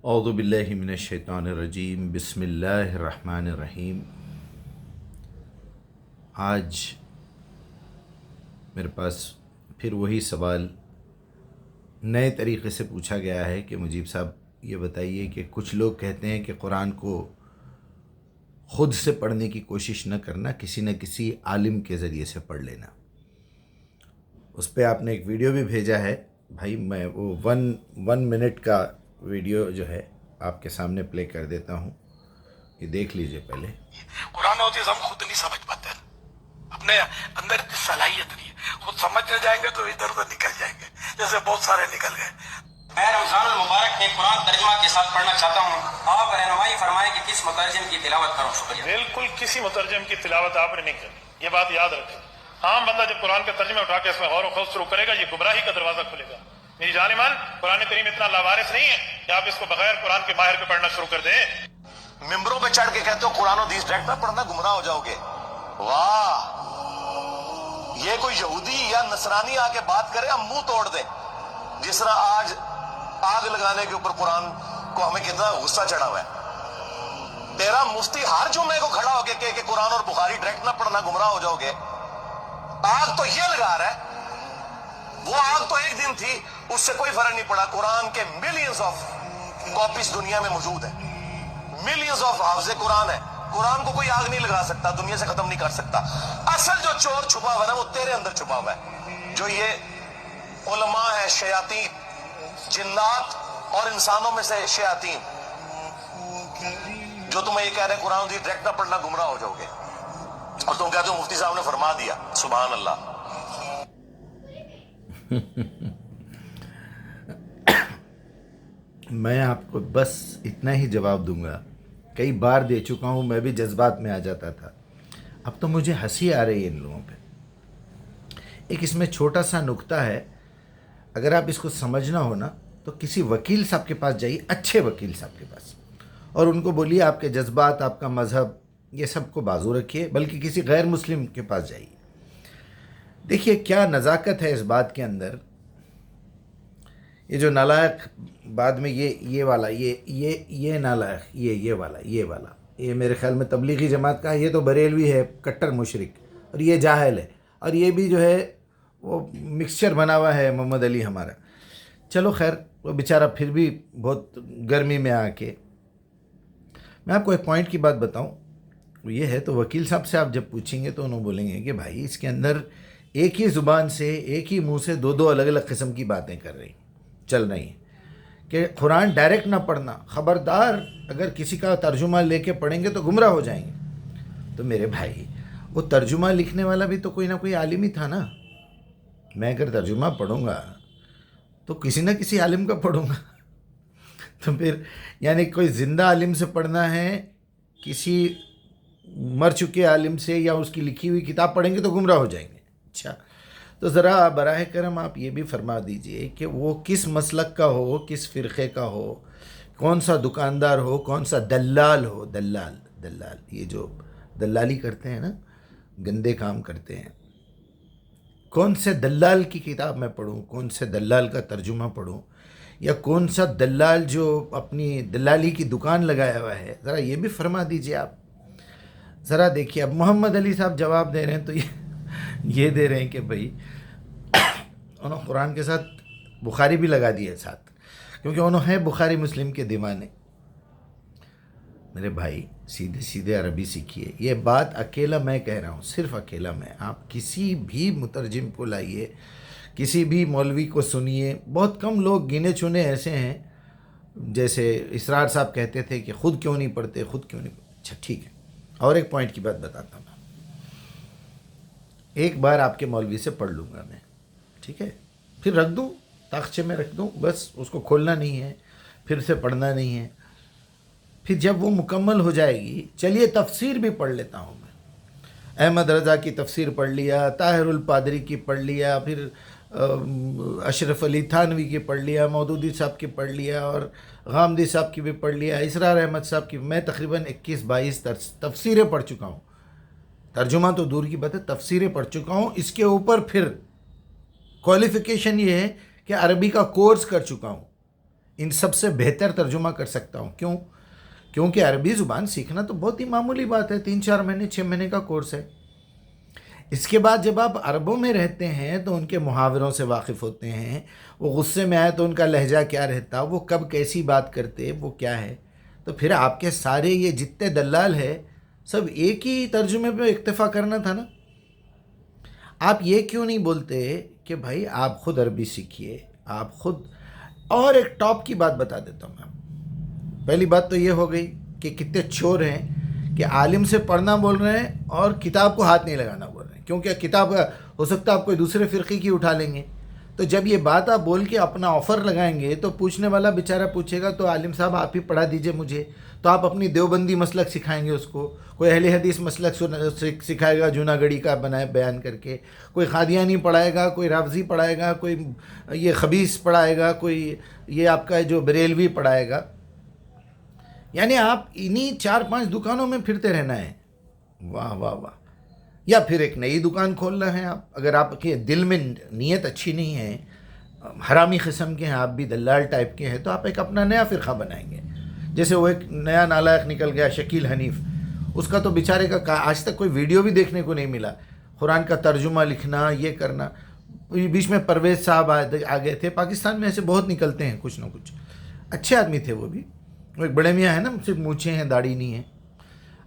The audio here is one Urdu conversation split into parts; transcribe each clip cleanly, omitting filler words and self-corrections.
اعوذ باللہ من الشیطان الرجیم، بسم اللہ الرحمن الرحیم۔ آج میرے پاس پھر وہی سوال نئے طریقے سے پوچھا گیا ہے کہ مجیب صاحب یہ بتائیے کہ کچھ لوگ کہتے ہیں کہ قرآن کو خود سے پڑھنے کی کوشش نہ کرنا، کسی نہ کسی عالم کے ذریعے سے پڑھ لینا۔ اس پہ آپ نے ایک ویڈیو بھی بھیجا ہے بھائی، میں وہ ون منٹ کا ویڈیو جو ہے آپ کے سامنے پلے کر دیتا ہوں، یہ دیکھ لیجئے پہلے۔ قرآن عزیز ہم خود نہیں سمجھ پاتے، اپنے اندر کی صلاحیت نہیں ہے، خود سمجھنے جائیں گے تو ادھر ادھر نکل جائیں گے، جیسے بہت سارے نکل گئے۔ میں رمضان المبارک میں قرآن ترجمہ کے ساتھ پڑھنا چاہتا ہوں، آپ رہنمائی فرمائیں کہ کس مترجم کی تلاوت کروں؟ شکریہ۔ بالکل کسی مترجم کی تلاوت آپ نے نہیں کرنی، یہ بات یاد رکھیں۔ عام بندہ جب قرآن کا ترجمہ اٹھا کے اس میں غور و خوض شروع کرے گا، یہ گمراہی کا دروازہ کھلے گا۔ میری جان ایمان، قرآن کریم اتنا لاوارث نہیں ہے کہ آپ اس کو بغیر قرآن کے ماہر کے پڑھنا شروع کر دیں۔ ممبروں پہ چڑھ کے کہتے ہو قرآن و حدیث ڈائریکٹ نہ پڑھنا، گمراہ ہو جاؤ گے۔ واہ، یہ کوئی یہودی یا نصرانی آ کے بات کرے ہم منہ توڑ دیں، جس طرح آج آگ لگانے کے اوپر قرآن کو ہمیں کتنا غصہ چڑھا ہوا ہے۔ تیرا مفتی ہر جمعے کو کھڑا ہو کے کہ قرآن اور بخاری ڈائریکٹ نہ پڑھنا، گمراہ ہو جاؤ گے۔ آگ تو یہ لگا رہا ہے، وہ آگ تو ایک دن تھی، اس سے کوئی فرق نہیں پڑا۔ قرآن کے ملینز آف کاپیز دنیا میں موجود ہیں، ملینز آف حافظ قرآن ہے۔ قرآن کو کوئی آگ نہیں لگا سکتا، دنیا سے ختم نہیں کر سکتا۔ اصل جو چور چھپا ہوا ہے نا، وہ تیرے اندر چھپا ہوا ہے۔ جو یہ علماء ہیں، شیاطین، جنات اور انسانوں میں سے شیاطین، جو تمہیں یہ کہہ رہے ہیں قرآن دی ڈائریکٹ نہ پڑھنا، گمراہ ہو جاؤ گے، اور تم کہتے ہو مفتی صاحب نے فرما دیا۔ سبحان اللہ۔ میں آپ کو بس اتنا ہی جواب دوں گا، کئی بار دے چکا ہوں، میں بھی جذبات میں آ جاتا تھا، اب تو مجھے ہنسی آ رہی ہے ان لوگوں پہ۔ ایک اس میں چھوٹا سا نکتہ ہے، اگر آپ اس کو سمجھنا ہو نا تو کسی وکیل صاحب کے پاس جائیے، اچھے وکیل صاحب کے پاس، اور ان کو بولیے آپ کے جذبات، آپ کا مذہب، یہ سب کو بازو رکھیے، بلکہ کسی غیر مسلم کے پاس جائیے۔ دیکھیے کیا نزاکت ہے اس بات کے اندر۔ یہ جو نالائق بعد میں یہ والا، یہ نالائق، یہ والا، یہ میرے خیال میں تبلیغی جماعت کا ہے، یہ تو بریلوی ہے، کٹر مشرک، اور یہ جاہل ہے، اور یہ بھی جو ہے وہ مکسچر بنا ہوا ہے محمد علی ہمارا۔ چلو خیر، وہ بیچارہ پھر بھی بہت گرمی میں آ کے، میں آپ کو ایک پوائنٹ کی بات بتاؤں، وہ یہ ہے، تو وکیل صاحب سے آپ جب پوچھیں گے تو انہوں بولیں گے کہ بھائی اس کے اندر ایک ہی زبان سے، ایک ہی منہ سے دو الگ الگ قسم کی باتیں کر رہی چل رہی ہیں کہ قرآن ڈائریکٹ نہ پڑھنا، خبردار اگر کسی کا ترجمہ لے کے پڑھیں گے تو گمراہ ہو جائیں گے۔ تو میرے بھائی، وہ ترجمہ لکھنے والا بھی تو کوئی نہ کوئی عالم ہی تھا نا۔ میں اگر ترجمہ پڑھوں گا تو کسی نہ کسی عالم کا پڑھوں گا، تو پھر یعنی کوئی زندہ عالم سے پڑھنا ہے، کسی مر چکے عالم سے یا اس کی لکھی ہوئی کتاب پڑھیں گے تو گمراہ ہو جائیں گے۔ اچھا، تو ذرا براہ کرم آپ یہ بھی فرما دیجئے کہ وہ کس مسلک کا ہو، کس فرقے کا ہو، کون سا دکاندار ہو، کون سا دلال ہو، دلال یہ جو دلالی کرتے ہیں نا، گندے کام کرتے ہیں، کون سے دلال کی کتاب میں پڑھوں، کون سے دلال کا ترجمہ پڑھوں، یا کون سا دلال جو اپنی دلالی کی دکان لگایا ہوا ہے، ذرا یہ بھی فرما دیجئے آپ۔ ذرا دیکھیے، اب محمد علی صاحب جواب دے رہے ہیں تو یہ دے رہے ہیں کہ بھائی انہوں قرآن کے ساتھ بخاری بھی لگا دی ہے ساتھ، کیونکہ انہوں ہیں بخاری مسلم کے دیوانے۔ میرے بھائی، سیدھے عربی سیکھیے۔ یہ بات اکیلا میں کہہ رہا ہوں، صرف اکیلا میں۔ آپ کسی بھی مترجم کو لائیے، کسی بھی مولوی کو سنیے، بہت کم لوگ گنے چنے ایسے ہیں، جیسے اسرار صاحب کہتے تھے کہ خود کیوں نہیں پڑھتے، خود کیوں نہیں پڑھتے۔ اچھا ٹھیک ہے، اور ایک پوائنٹ کی بات بتاتا ہوں، ایک بار آپ کے مولوی سے پڑھ لوں گا میں، ٹھیک ہے، پھر رکھ دوں، تاخچے میں رکھ دوں، بس اس کو کھولنا نہیں ہے، پھر سے پڑھنا نہیں ہے۔ پھر جب وہ مکمل ہو جائے گی، چلیے تفسیر بھی پڑھ لیتا ہوں میں، احمد رضا کی تفسیر پڑھ لیا، طاہر الپادری کی پڑھ لیا، پھر اشرف علی تھانوی کی پڑھ لیا، مودودی صاحب کی پڑھ لیا، اور غامدی صاحب کی بھی پڑھ لیا، اسرار احمد صاحب کی، میں تقریباً 21-22 تفسیریں پڑھ چکا ہوں، ترجمہ تو دور کی بات ہے، تفسیریں پڑھ چکا ہوں۔ اس کے اوپر پھر کوالیفیکیشن یہ ہے کہ عربی کا کورس کر چکا ہوں، ان سب سے بہتر ترجمہ کر سکتا ہوں. کیوں؟ کیونکہ عربی زبان سیکھنا تو بہت ہی معمولی بات ہے، 3-4 مہینے 6 مہینے کا کورس ہے. اس کے بعد جب آپ عربوں میں رہتے ہیں تو ان کے محاوروں سے واقف ہوتے ہیں، وہ غصے میں آئے تو ان کا لہجہ کیا رہتا، وہ کب کیسی بات کرتے، وہ کیا ہے. تو پھر آپ کے سارے یہ جتنے دلال ہے سب ایک ہی ترجمے پہ اکتفا کرنا تھا نا. آپ یہ کیوں نہیں بولتے کہ بھائی آپ خود عربی سیکھیے، آپ خود. اور ایک ٹاپ کی بات بتا دیتا ہوں میں. پہلی بات تو یہ ہو گئی کہ کتنے چور ہیں کہ عالم سے پڑھنا بول رہے ہیں اور کتاب کو ہاتھ نہیں لگانا بول رہے ہیں، کیونکہ کتاب ہو سکتا ہے آپ کوئی دوسرے فرقے کی اٹھا لیں گے. تو جب یہ بات آپ بول کے اپنا آفر لگائیں گے تو پوچھنے والا بیچارہ پوچھے گا تو عالم صاحب آپ ہی پڑھا دیجئے مجھے. تو آپ اپنی دیوبندی مسلک سکھائیں گے اس کو، کوئی اہل حدیث مسلک سکھائے گا جوناگڑھی کا بنائے بیان کر کے، کوئی قادیانی پڑھائے گا، کوئی رافضی پڑھائے گا، کوئی یہ خبیث پڑھائے گا، کوئی یہ آپ کا جو بریلوی پڑھائے گا. یعنی آپ انہی 4-5 دکانوں میں پھرتے رہنا ہے. واہ واہ واہ. یا پھر ایک نئی دکان کھولنا ہے آپ، اگر آپ کے دل میں نیت اچھی نہیں ہے، حرامی قسم کے ہیں آپ بھی، دلال ٹائپ کے ہیں، تو آپ ایک اپنا نیا فرقہ بنائیں گے. جیسے وہ ایک نیا نالائق نکل گیا شکیل حنیف، اس کا تو بیچارے کا آج تک کوئی ویڈیو بھی دیکھنے کو نہیں ملا. قرآن کا ترجمہ لکھنا، یہ کرنا. بیچ میں پرویز صاحب آ گئے تھے. پاکستان میں ایسے بہت نکلتے ہیں کچھ نہ کچھ، اچھے آدمی تھے وہ بھی. وہ ایک بڑے میاں ہیں نا، صرف مونچھیں ہیں داڑھی نہیں ہے.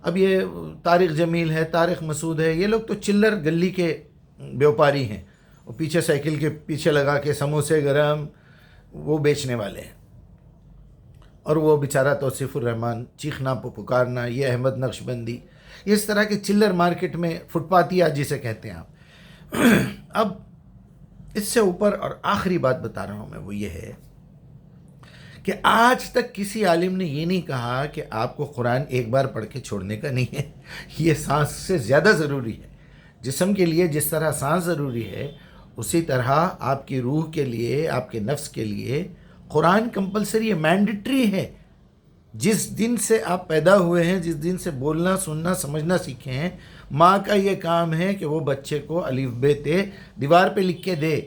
اب یہ طارق جمیل ہے، طارق مسعود ہے، یہ لوگ تو چلر گلی کے بیوپاری ہیں. وہ پیچھے سائیکل کے پیچھے لگا کے سموسے گرم وہ بیچنے والے ہیں. اور وہ بیچارہ توصیف الرحمان، چیخنا پکارنا، یہ احمد نقشبندی، اس طرح کے چلر مارکیٹ میں فٹ پاتھیا جسے کہتے ہیں آپ. اب اس سے اوپر اور آخری بات بتا رہا ہوں میں، وہ یہ ہے کہ آج تک کسی عالم نے یہ نہیں کہا کہ آپ کو قرآن ایک بار پڑھ کے چھوڑنے کا نہیں ہے. یہ سانس سے زیادہ ضروری ہے. جسم کے لیے جس طرح سانس ضروری ہے، اسی طرح آپ کی روح کے لیے، آپ کے نفس کے لیے قرآن کمپلسری ہے، مینڈیٹری ہے. جس دن سے آپ پیدا ہوئے ہیں، جس دن سے بولنا سننا سمجھنا سیکھے ہیں، ماں کا یہ کام ہے کہ وہ بچے کو الف ب ت دیوار پہ لکھ کے دے.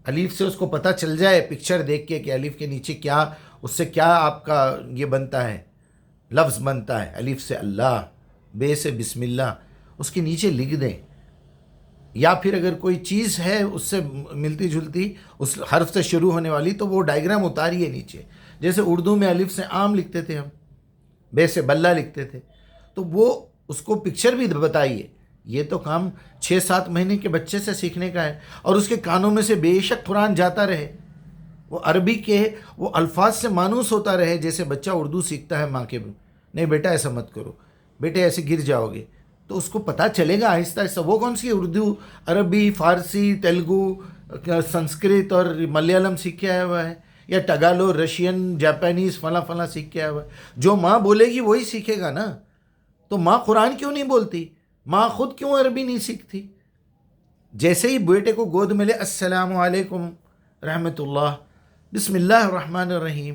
الف سے اس کو پتہ چل جائے پکچر دیکھ کے کہ الف کے نیچے کیا، اس سے کیا آپ کا یہ بنتا ہے، لفظ بنتا ہے. الف سے اللہ، بے سے بسم اللہ، اس کے نیچے لکھ دیں. یا پھر اگر کوئی چیز ہے اس سے ملتی جلتی اس حرف سے شروع ہونے والی تو وہ ڈائیگرام اتاریے نیچے. جیسے اردو میں الف سے آم لکھتے تھے ہم، بے سے بلہ لکھتے تھے، تو وہ اس کو پکچر بھی بتائیے. یہ تو کام 6-7 مہینے کے بچے سے سیکھنے کا ہے. اور اس کے کانوں میں سے بے شک قرآن جاتا رہے، وہ عربی کے وہ الفاظ سے مانوس ہوتا رہے. جیسے بچہ اردو سیکھتا ہے ماں کے، نہیں بیٹا ایسا مت کرو، بیٹے ایسے گر جاؤ گے، تو اس کو پتہ چلے گا آہستہ آہستہ. وہ کون سی اردو، عربی، فارسی، تیلگو، سنسکرت اور ملیالم سیکھ کے آیا ہوا ہے، یا ٹگالو، رشین، جاپانیز فلاں فلاں سیکھ کے آیا ہوا ہے. جو ماں بولے گی وہی سیکھے گا نا. تو ماں قرآن کیوں نہیں بولتی؟ ماں خود کیوں عربی نہیں سیکھتی؟ جیسے ہی بیٹے کو گود میں لے، السلام علیکم رحمۃ اللہ، بسم اللہ الرحمن الرحیم،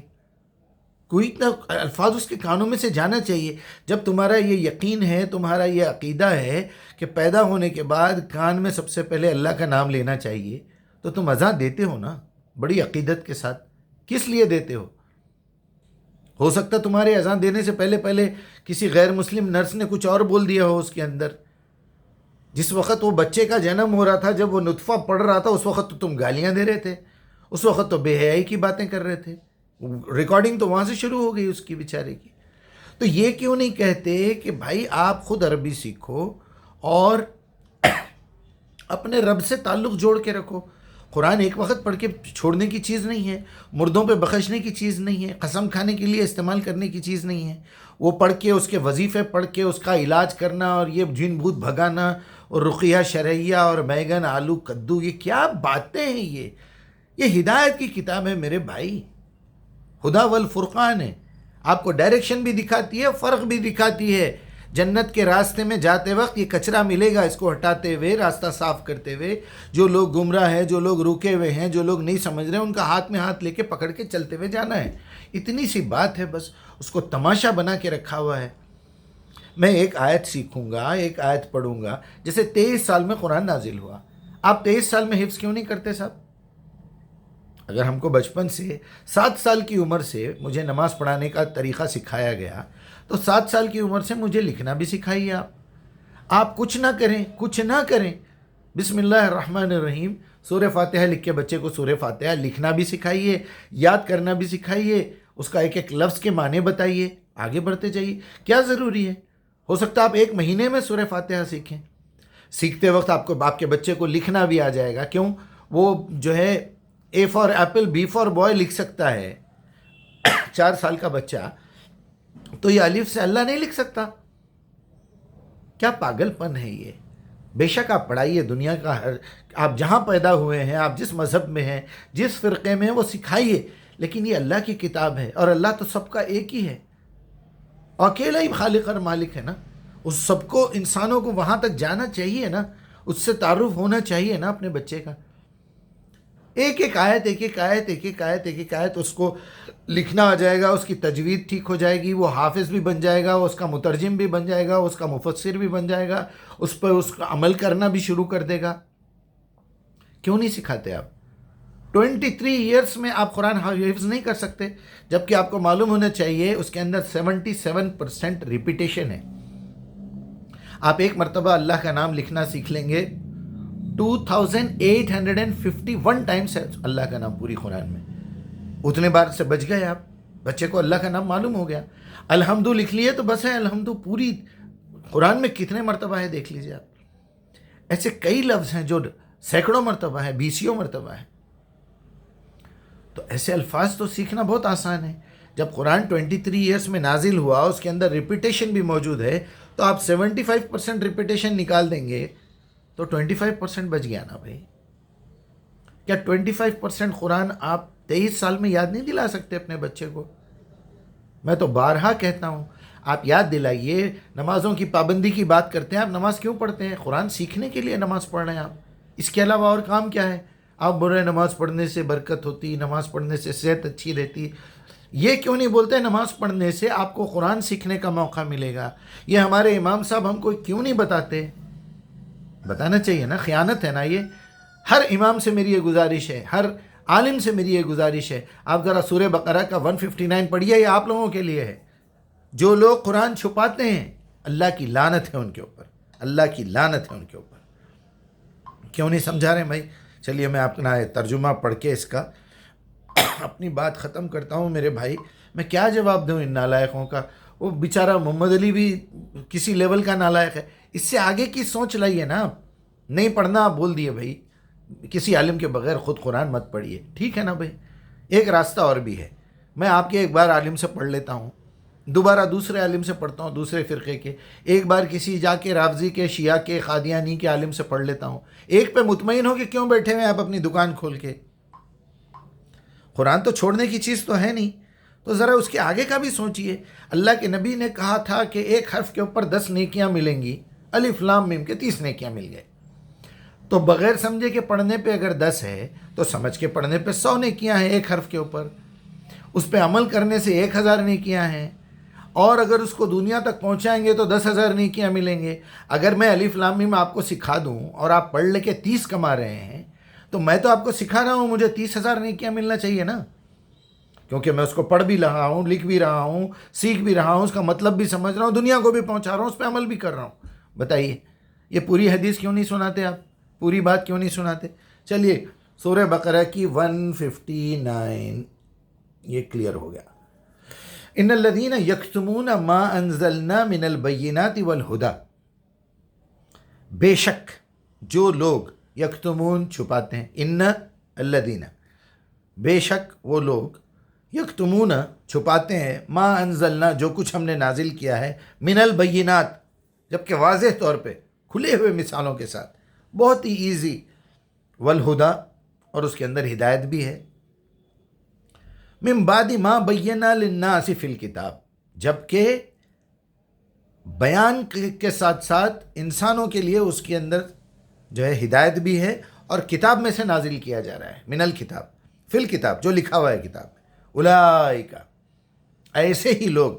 کوئی اتنا الفاظ اس کے کانوں میں سے جانا چاہیے. جب تمہارا یہ یقین ہے، تمہارا یہ عقیدہ ہے کہ پیدا ہونے کے بعد کان میں سب سے پہلے اللہ کا نام لینا چاہیے، تو تم اذان دیتے ہو نا بڑی عقیدت کے ساتھ. کس لیے دیتے ہو سکتا تمہارے اذان دینے سے پہلے کسی غیر مسلم نرس نے کچھ اور بول دیا ہو اس کے اندر. جس وقت وہ بچے کا جنم ہو رہا تھا، جب وہ نطفہ پڑ رہا تھا، اس وقت تو تم گالیاں دے رہے تھے، اس وقت تو بے حیائی کی باتیں کر رہے تھے. ریکارڈنگ تو وہاں سے شروع ہو گئی اس کی بیچارے کی. تو یہ کیوں نہیں کہتے کہ بھائی آپ خود عربی سیکھو اور اپنے رب سے تعلق جوڑ کے رکھو. قرآن ایک وقت پڑھ کے چھوڑنے کی چیز نہیں ہے، مردوں پہ بخشنے کی چیز نہیں ہے، قسم کھانے کے لیے استعمال کرنے کی چیز نہیں ہے. وہ پڑھ کے اس کے وظیفے پڑھ کے اس کا علاج کرنا اور یہ جن بھوت بھگانا اور رقیہ شرعیہ اور بیگن آلو کدو، یہ کیا باتیں ہیں؟ یہ ہدایت کی کتاب ہے میرے بھائی، ہدا والفرقان ہے. آپ کو ڈائریکشن بھی دکھاتی ہے، فرق بھی دکھاتی ہے. جنت کے راستے میں جاتے وقت یہ کچرا ملے گا، اس کو ہٹاتے ہوئے، راستہ صاف کرتے ہوئے. جو لوگ گمراہ ہیں، جو لوگ رکے ہوئے ہیں، جو لوگ نہیں سمجھ رہے، ان کا ہاتھ میں ہاتھ لے کے پکڑ کے چلتے ہوئے جانا ہے. اتنی سی بات ہے بس. اس کو تماشا بنا کے رکھا ہوا ہے. میں ایک آیت سیکھوں گا، ایک آیت پڑھوں گا. جیسے 23 سال میں قرآن نازل ہوا، آپ 23 سال میں حفظ کیوں نہیں کرتے صاحب؟ اگر ہم کو بچپن سے 7 سال کی عمر سے مجھے نماز پڑھانے کا طریقہ سکھایا گیا تو 7 سال کی عمر سے مجھے لکھنا بھی سکھائیے آپ کچھ نہ کریں بسم اللہ الرحمن الرحیم سورہ فاتحہ لکھ کے بچے کو سورہ فاتحہ لکھنا بھی سکھائیے، یاد کرنا بھی سکھائیے، اس کا ایک ایک لفظ کے معنی بتائیے، آگے بڑھتے جائیے۔ کیا ضروری ہے؟ ہو سکتا ہے آپ 1 مہینے میں سورہ فاتحہ سیکھیں، سیکھتے وقت آپ کے بچے کو لکھنا بھی آ جائے گا۔ کیوں؟ وہ جو ہے A for apple B for boy لکھ سکتا ہے 4 سال کا بچہ، تو یہ الف سے اللہ نہیں لکھ سکتا؟ کیا پاگل پن ہے یہ؟ بے شک آپ پڑھائیے، دنیا کا آپ جہاں پیدا ہوئے ہیں، آپ جس مذہب میں ہیں، جس فرقے میں ہیں، وہ سکھائیے، لیکن یہ اللہ کی کتاب ہے اور اللہ تو سب کا ایک ہی ہے، اکیلا ہی خالق اور مالک ہے نا۔ اس سب کو، انسانوں کو وہاں تک جانا چاہیے نا، اس سے تعارف ہونا چاہیے نا اپنے بچے کا۔ ایک ایک آیت اس کو لکھنا آ جائے گا، اس کی تجوید ٹھیک ہو جائے گی، وہ حافظ بھی بن جائے گا، اس کا مترجم بھی بن جائے گا، اس کا مفسر بھی بن جائے گا، اس پر اس کا عمل کرنا بھی شروع کر دے گا۔ کیوں نہیں سکھاتے آپ؟ 23 ایئرس میں آپ قرآن حفظ نہیں کر سکتے، جبکہ آپ کو معلوم ہونا چاہیے اس کے اندر 77% ریپیٹیشن ہے۔ آپ ایک مرتبہ اللہ کا نام لکھنا سیکھ لیں گے، 2851 ٹائمز ہے اللہ کا نام پوری قرآن میں، اتنے بار سے بچ گئے آپ، بچے کو اللہ کا نام معلوم ہو گیا۔ الحمد لکھ لیے تو بس ہے، الحمد پوری قرآن میں کتنے مرتبہ ہے دیکھ لیجئے آپ۔ ایسے کئی لفظ ہیں جو سینکڑوں مرتبہ ہے، 20 مرتبہ ہے۔ تو ایسے الفاظ تو سیکھنا بہت آسان ہے۔ جب قرآن 23 ایئرس میں نازل ہوا، اس کے اندر ریپیٹیشن بھی موجود ہے، تو آپ 75% ریپیٹیشن نکال دیں گے تو 25% بچ گیا نا بھائی۔ کیا 25% قرآن آپ 23 سال میں یاد نہیں دلا سکتے اپنے بچے کو؟ میں تو بارہا کہتا ہوں، آپ یاد دلائیے۔ نمازوں کی پابندی کی بات کرتے ہیں، آپ نماز کیوں پڑھتے ہیں؟ قرآن سیکھنے کے لیے نماز پڑھ رہے ہیں آپ، اس کے علاوہ اور کام کیا ہے؟ آپ بول رہے ہیں نماز پڑھنے سے برکت ہوتی، نماز پڑھنے سے صحت اچھی رہتی، یہ کیوں نہیں بولتے نماز پڑھنے سے آپ کو قرآن سیکھنے کا موقع ملے گا؟ یہ ہمارے امام صاحب ہم کو کیوں نہیں بتاتے؟ بتانا چاہیے نا، خیانت ہے نا یہ۔ ہر امام سے میری یہ گزارش ہے، ہر عالم سے میری یہ گزارش ہے، آپ ذرا سورہ بقرہ کا 159 پڑھیے، یہ آپ لوگوں کے لیے ہے۔ جو لوگ قرآن چھپاتے ہیں، اللہ کی لعنت ہے ان کے اوپر، اللہ کی لعنت ہے ان کے اوپر۔ کیوں نہیں سمجھا رہے بھائی؟ چلیے میں اپنا ترجمہ پڑھ کے اس کا اپنی بات ختم کرتا ہوں۔ میرے بھائی، میں کیا جواب دوں ان نالائقوں کا؟ وہ بیچارہ محمد علی بھی کسی لیول کا نالائق ہے، اس سے آگے کی سوچ لائیے نا۔ نہیں پڑھنا آپ بول دیے بھائی، کسی عالم کے بغیر خود قرآن مت پڑھیے، ٹھیک ہے نا بھائی؟ ایک راستہ اور بھی ہے، میں آپ کے ایک بار عالم سے پڑھ لیتا ہوں، دوبارہ دوسرے عالم سے پڑھتا ہوں، دوسرے فرقے کے، ایک بار کسی جا کے رافضی کے، شیعہ کے، قادیانی کے عالم سے پڑھ لیتا ہوں۔ ایک پہ مطمئن ہو کہ کیوں بیٹھے ہوئے آپ اپنی دکان کھول کے؟ قرآن تو چھوڑنے کی چیز تو ہے نہیں، تو ذرا اس کے آگے کا بھی سوچئے۔ اللہ کے نبی نے کہا تھا کہ ایک حرف کے اوپر 10 نیکیاں ملیں گی، الف لام میم کے 30 نیکیاں مل گئے، تو بغیر سمجھے کہ پڑھنے پہ اگر 10 ہے تو سمجھ کے پڑھنے پہ 100 نیکیاں ہیں ایک حرف کے اوپر، اس پہ عمل کرنے سے 1000 نیکیاں ہیں، اور اگر اس کو دنیا تک پہنچائیں گے تو 10,000 نیکیاں ملیں گے۔ اگر میں الف لام میم آپ کو سکھا دوں اور آپ پڑھ لے کے 30 کما رہے ہیں، تو میں تو آپ کو سکھا رہا ہوں، مجھے 30,000 نیکیاں ملنا چاہیے نا، کیونکہ میں اس کو پڑھ بھی رہا ہوں، لکھ بھی رہا ہوں، سیکھ بھی رہا ہوں، اس کا مطلب بھی سمجھ رہا ہوں، دنیا کو بھی پہنچا رہا ہوں، اس پہ عمل بھی کر رہا ہوں۔ بتائیے یہ پوری حدیث کیوں نہیں سناتے آپ؟ پوری بات کیوں نہیں سناتے؟ چلیے سورہ بقرہ کی 159 یہ کلیئر ہو گیا۔ ان الذین یکتمون ما انزلنا من البینات والہدی، بے شک جو لوگ، یکتمون چھپاتے ہیں، ان الذین بے شک وہ لوگ، یکتمون چھپاتے ہیں، ما انزلنا جو کچھ ہم نے نازل کیا ہے، من البینات جبکہ واضح طور پہ کھلے ہوئے مثالوں کے ساتھ، بہت ہی ایزی، والہدی اور اس کے اندر ہدایت بھی ہے، من بعد ما بینا للناس فی الکتاب جبکہ بیان کے ساتھ ساتھ انسانوں کے لیے اس کے اندر جو ہے ہدایت بھی ہے، اور کتاب میں سے نازل کیا جا رہا ہے، من الکتاب فی الکتاب جو لکھا ہوا ہے کتاب میں، اولئک ایسے ہی لوگ،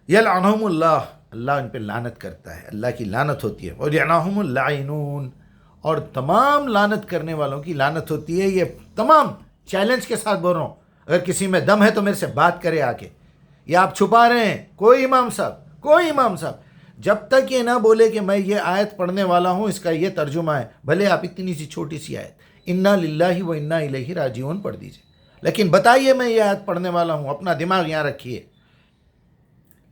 یلعنہم اللہ اللہ ان پہ لعنت کرتا ہے، اللہ کی لعنت ہوتی ہے، اور یلعنہم اللاعنون اور تمام لعنت کرنے والوں کی لعنت ہوتی ہے۔ یہ تمام چیلنج کے ساتھ بول رہا ہوں, اگر کسی میں دم ہے تو میرے سے بات کرے آ کے. یہ آپ چھپا رہے ہیں. کوئی امام صاحب جب تک یہ نہ بولے کہ میں یہ آیت پڑھنے والا ہوں, اس کا یہ ترجمہ ہے, بھلے آپ اتنی سی چھوٹی سی آیت انا للہ و انا الیہ راجعون پڑھ دیجئے, لیکن بتائیے میں یہ آیت پڑھنے والا ہوں, اپنا دماغ یہاں رکھیے.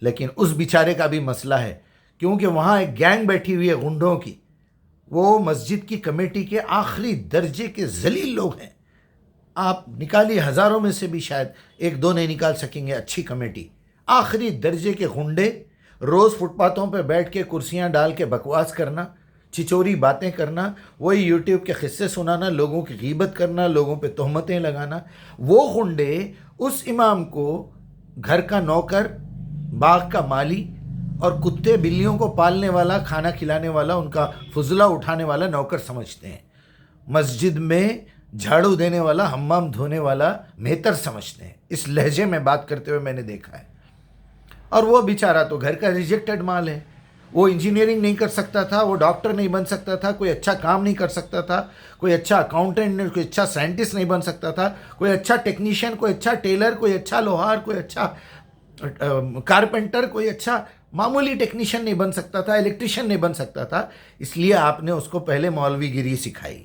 لیکن اس بیچارے کا بھی مسئلہ ہے, کیونکہ وہاں ایک گینگ بیٹھی ہوئی ہے غنڈوں کی. وہ مسجد کی کمیٹی کے آخری درجے کے ذلیل لوگ ہیں. آپ نکالیے, ہزاروں میں سے بھی شاید ایک دو نہیں نکال سکیں گے اچھی کمیٹی. آخری درجے کے غنڈے, روز فٹ پاتھوں پہ بیٹھ کے کرسیاں ڈال کے بکواس کرنا, چچوری باتیں کرنا, وہی یوٹیوب کے قصے سنانا, لوگوں کی غیبت کرنا, لوگوں پہ تہمتیں لگانا. وہ غنڈے اس امام کو گھر کا نوکر, باغ کا مالی اور کتے بلیوں کو پالنے والا, کھانا کھلانے والا, ان کا فضلہ اٹھانے والا نوکر سمجھتے ہیں. مسجد میں جھاڑو دینے والا, حمام دھونے والا مہتر سمجھتے ہیں. اس لہجے میں بات کرتے ہوئے میں نے دیکھا ہے. اور وہ بیچارہ تو گھر کا ریجیکٹڈ مال ہے. وہ انجینئرنگ نہیں کر سکتا تھا, وہ ڈاکٹر نہیں بن سکتا تھا, کوئی اچھا کام نہیں کر سکتا تھا, کوئی اچھا اکاؤنٹنٹ, کوئی اچھا سائنٹسٹ نہیں بن سکتا تھا, کوئی اچھا ٹیکنیشین, کوئی اچھا ٹیلر, کوئی اچھا لوہار, کوئی اچھا کارپینٹر, کوئی اچھا معمولی ٹیکنیشین نہیں بن سکتا تھا, الیکٹریشین نہیں بن سکتا تھا. اس لیے آپ نے اس کو پہلے مولوی گیری سکھائی,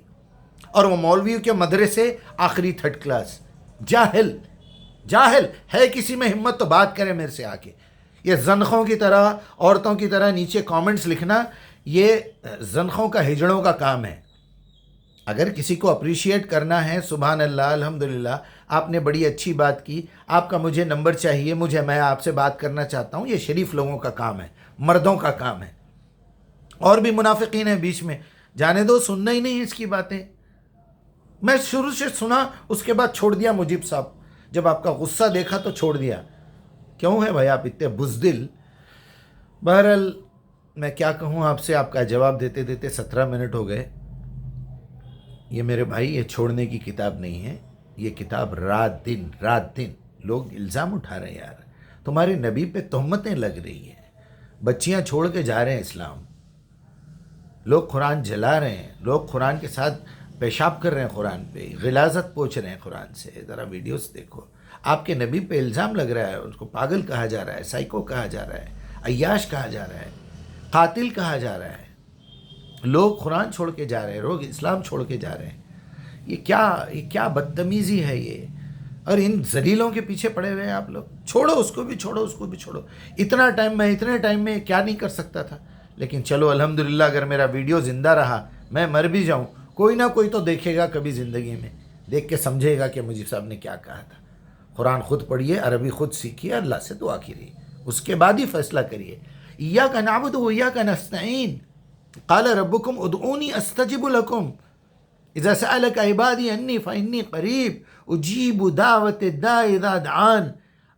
اور وہ مولوی کے مدرسے آخری 3rd کلاس. جاہل ہے. کسی میں ہمت تو بات کرے میرے سے آ کے. یہ زنخوں کی طرح, عورتوں کی طرح نیچے کامنٹس لکھنا, یہ زنخوں کا, ہجڑوں کا کام ہے. اگر کسی کو اپریشیٹ کرنا ہے, سبحان اللہ, الحمدللہ, آپ نے بڑی اچھی بات کی, آپ کا مجھے نمبر چاہیے, میں آپ سے بات کرنا چاہتا ہوں, یہ شریف لوگوں کا کام ہے, مردوں کا کام ہے. اور بھی منافقین ہیں بیچ میں, جانے دو, سننا ہی نہیں اس کی باتیں. میں شروع سے سنا, اس کے بعد چھوڑ دیا مجیب صاحب. جب آپ کا غصہ دیکھا تو چھوڑ دیا. کیوں ہے بھائی آپ اتنے بزدل؟ بہرحال میں کیا کہوں آپ سے, آپ کا جواب دیتے دیتے 17 منٹ ہو گئے. یہ میرے بھائی, یہ چھوڑنے کی کتاب نہیں ہے. یہ کتاب رات دن لوگ الزام اٹھا رہے ہیں. یار تمہارے نبی پہ تہمتیں لگ رہی ہیں, بچیاں چھوڑ کے جا رہے ہیں اسلام, لوگ قرآن جلا رہے ہیں, لوگ قرآن کے ساتھ پیشاب کر رہے ہیں, قرآن پہ غلاظت پوچھ رہے ہیں قرآن سے. ذرا ویڈیوز دیکھو. آپ کے نبی پہ الزام لگ رہا ہے, اس کو پاگل کہا جا رہا ہے, سائیکو کہا جا رہا ہے, عیاش کہا جا رہا ہے, قاتل کہا جا رہا ہے. لوگ قرآن چھوڑ کے جا رہے ہیں, لوگ اسلام چھوڑ کے جا رہے ہیں. یہ کیا بدتمیزی ہے یہ. اور ان ذلیلوں کے پیچھے پڑے ہوئے ہیں آپ لوگ. چھوڑو اس کو بھی, چھوڑو اس کو بھی چھوڑو. اتنے ٹائم میں کیا نہیں کر سکتا تھا. لیکن چلو الحمدللہ, اگر میرا ویڈیو زندہ رہا, میں مر بھی جاؤں, کوئی نہ کوئی تو دیکھے گا کبھی زندگی میں, دیکھ کے سمجھے گا کہ مجیب صاحب نے کیا کہا تھا. قرآن خود پڑھیے, عربی خود سیکھیے, اللہ سے دعا کیجیے, اس کے بعد ہی فیصلہ کریے. ایاک نعبد و ایاک نستعین, قال ربکم ادعونی استجب لکم, اذا سألک عبادی انی فانی قریب اجیب دعوت الداع اذا دعان.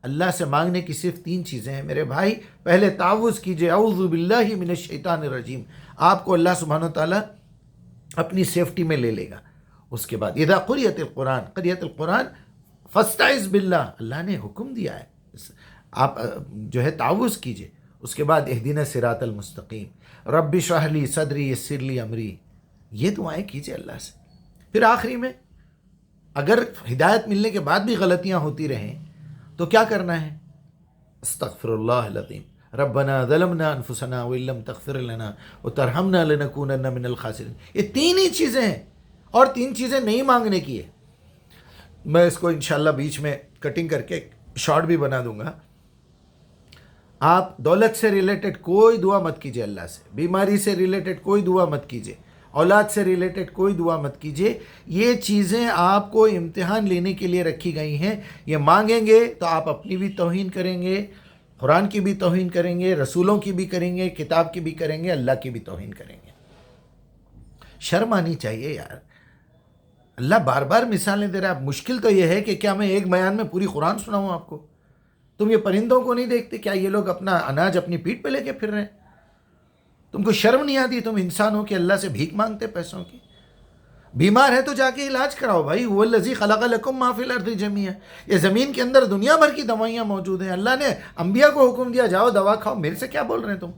اللہ سے مانگنے کی صرف 3 چیزیں ہیں میرے بھائی. پہلے تعوذ کیجئے, اعوذ باللہ من الشیطان الرجیم, آپ کو اللہ سبحانہ وتعالی اپنی سیفٹی میں لے لے گا. اس کے بعد اذا قرئت القرآن فاستعذ باللہ, اللہ نے حکم دیا ہے, آپ جو ہے تعوذ کیجئے. اس کے بعد اہدنا الصراط المستقیم, رب اشرح لی صدری یسر لی امری, یہ دعائیں کیجئے اللہ سے. پھر آخری میں اگر ہدایت ملنے کے بعد بھی غلطیاں ہوتی رہیں تو کیا کرنا ہے؟ استغفر اللہ العظیم, ربنا ظلمنا انفسنا وان لم تغفر لنا وترحمنا لنکونن من الخاسرین. یہ 3 ہی چیزیں ہیں, اور 3 چیزیں نہیں مانگنے کی ہے. میں اس کو انشاءاللہ بیچ میں کٹنگ کر کے شارٹ بھی بنا دوں گا. آپ دولت سے ریلیٹڈ کوئی دعا مت کیجیے اللہ سے, بیماری سے ریلیٹڈ کوئی دعا مت کیجیے, اولاد سے ریلیٹڈ کوئی دعا مت کیجیے. یہ چیزیں آپ کو امتحان لینے کے لیے رکھی گئی ہیں. یہ مانگیں گے تو آپ اپنی بھی توہین کریں گے, قرآن کی بھی توہین کریں گے, رسولوں کی بھی کریں گے, کتاب کی بھی کریں گے, اللہ کی بھی توہین کریں گے. شرم آنی چاہیے یار. اللہ بار بار مثالیں دے رہا ہے. مشکل تو یہ ہے کہ کیا میں ایک بیان میں پوری قرآن سناؤں آپ کو؟ تم یہ پرندوں کو نہیں دیکھتے کیا یہ لوگ اپنا اناج اپنی پیٹھ پہ لے کے پھر رہے ہیں؟ تم کو شرم نہیں آتی؟ تم انسان ہو کہ اللہ سے بھیک مانگتے پیسوں کی. بیمار ہے تو جا کے علاج کراؤ بھائی. هو الذی خلق لکم ما فی الارض جمیعا, یہ زمین کے اندر دنیا بھر کی دوائیاں موجود ہیں. اللہ نے انبیاء کو حکم دیا جاؤ دوا کھاؤ. میرے سے کیا بول رہے ہیں تم؟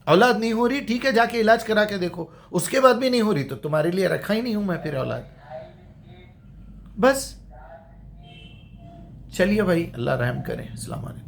اولاد نہیں ہو رہی, ٹھیک ہے, جا کے علاج کرا کے دیکھو. اس کے بعد بھی نہیں ہو رہی تو تمہارے لیے رکھا ہی نہیں ہوں میں پھر اولاد. بس چلیے بھائی، اللہ رحم کریں. السلام علیکم.